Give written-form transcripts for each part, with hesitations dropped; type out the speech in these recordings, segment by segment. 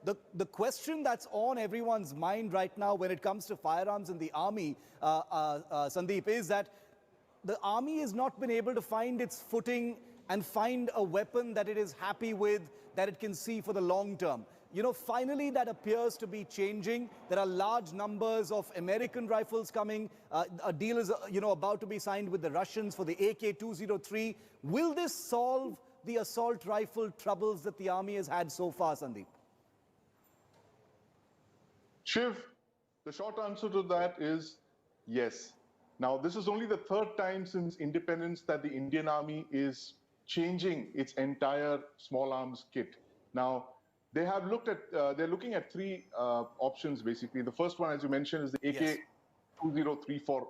the question that's on everyone's mind right now when it comes to firearms in the army, Sandeep, is that the army has not been able to find its footing and find a weapon that it is happy with, that it can see for the long term. You know, finally that appears to be changing. There are large numbers of American rifles coming. A deal is, about to be signed with the Russians for the AK-203. Will this solve the assault rifle troubles that the army has had so far, Sandeep? Shiv, the short answer to that is yes. Now, this is only the third time since independence that the Indian Army is changing its entire small arms kit. Now, they have looked at, they're looking at three options, basically. The first one, as you mentioned, is the AK-2034,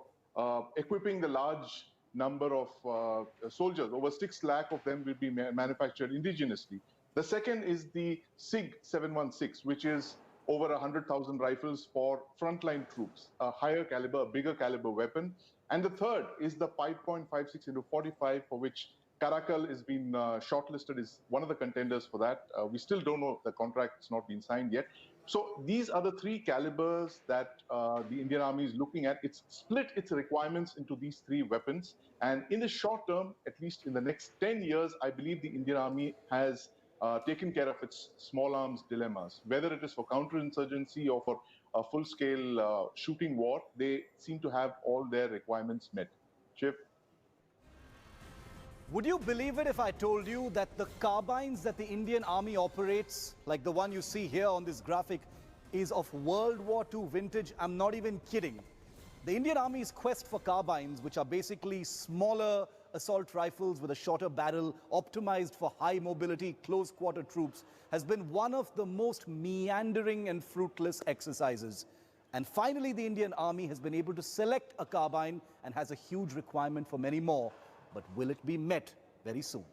equipping the large number of soldiers. Over 6 lakh of them will be manufactured indigenously. The second is the SIG-716, which is over 100,000 rifles for frontline troops, a higher caliber, a bigger caliber weapon. And the third is the 5.56 into 45, for which Karakal has been shortlisted, is one of the contenders for that. We still don't know if the contract has not been signed yet. So these are the three calibers that the Indian Army is looking at. It's split its requirements into these three weapons. And in the short term, at least in the next 10 years, I believe the Indian Army has taken care of its small arms dilemmas. Whether it is for counterinsurgency or for a full-scale shooting war, they seem to have all their requirements met. Shiv? Would you believe it if I told you that the carbines that the Indian Army operates, like the one you see here on this graphic, is of World War II vintage? I'm not even kidding. The Indian Army's quest for carbines, which are basically smaller assault rifles with a shorter barrel, optimized for high mobility, close quarter troops, has been one of the most meandering and fruitless exercises. And finally, the Indian Army has been able to select a carbine and has a huge requirement for many more. But will it be met very soon?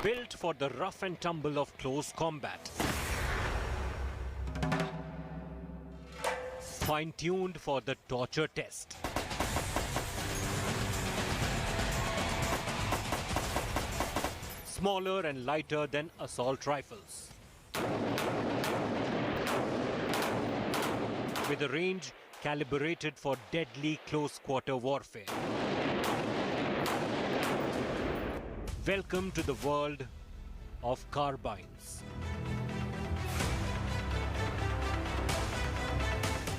Built for the rough and tumble of close combat. Fine-tuned for the torture test. Smaller and lighter than assault rifles. With a range calibrated for deadly close-quarter warfare. Welcome to the world of carbines.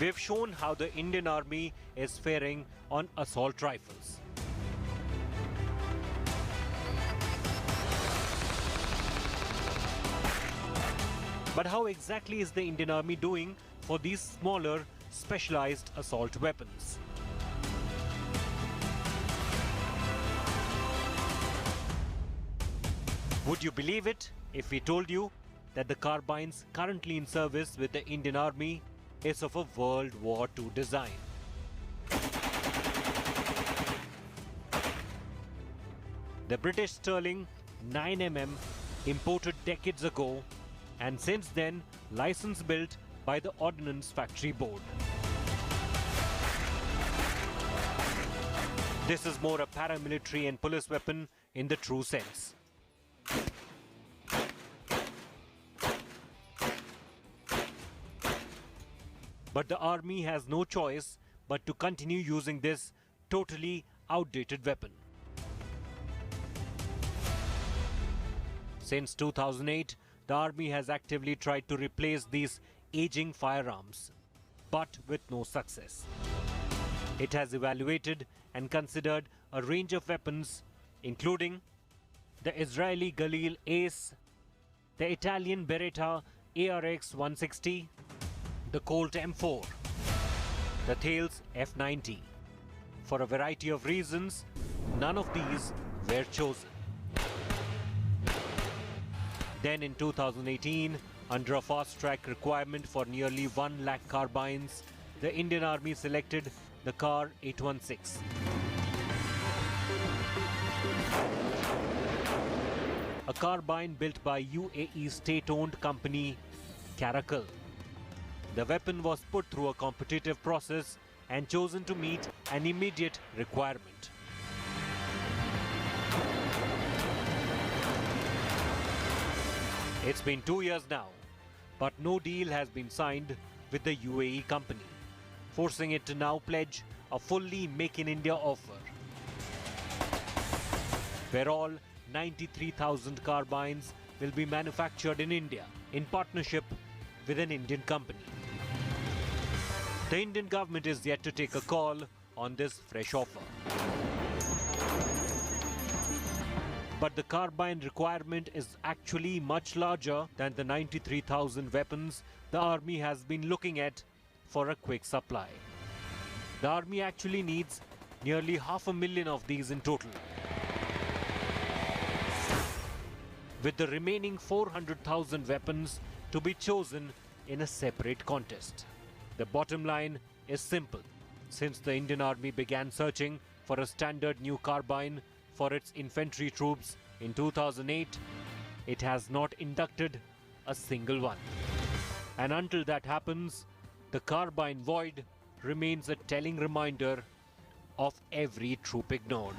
We've shown how the Indian Army is faring on assault rifles. But how exactly is the Indian Army doing for these smaller, specialized assault weapons? Would you believe it if we told you that the carbines currently in service with the Indian Army is of a World War II design? The British Sterling 9mm, imported decades ago, and since then license built by the Ordnance Factory Board. This is more a paramilitary and police weapon in the true sense. But the army has no choice but to continue using this totally outdated weapon. Since 2008, the army has actively tried to replace these aging firearms, but with no success. It has evaluated and considered a range of weapons, including the Israeli Galil Ace, the Italian Beretta ARX 160, the Colt M4, the Thales F90. For a variety of reasons, none of these were chosen. Then in 2018, under a fast-track requirement for nearly 1 lakh carbines, the Indian Army selected the Kar 816. A carbine built by UAE state-owned company Karakal. The weapon was put through a competitive process and chosen to meet an immediate requirement. It's been 2 years now, but no deal has been signed with the UAE company, forcing it to now pledge a fully Make in India offer, where all 93,000 carbines will be manufactured in India in partnership with an Indian company. The Indian government is yet to take a call on this fresh offer. But the carbine requirement is actually much larger than the 93,000 weapons the army has been looking at for a quick supply. The army actually needs nearly 500,000 of these in total, with the remaining 400,000 weapons to be chosen in a separate contest. The bottom line is simple. Since the Indian Army began searching for a standard new carbine for its infantry troops in 2008, it has not inducted a single one. And until that happens, the carbine void remains a telling reminder of every troop ignored.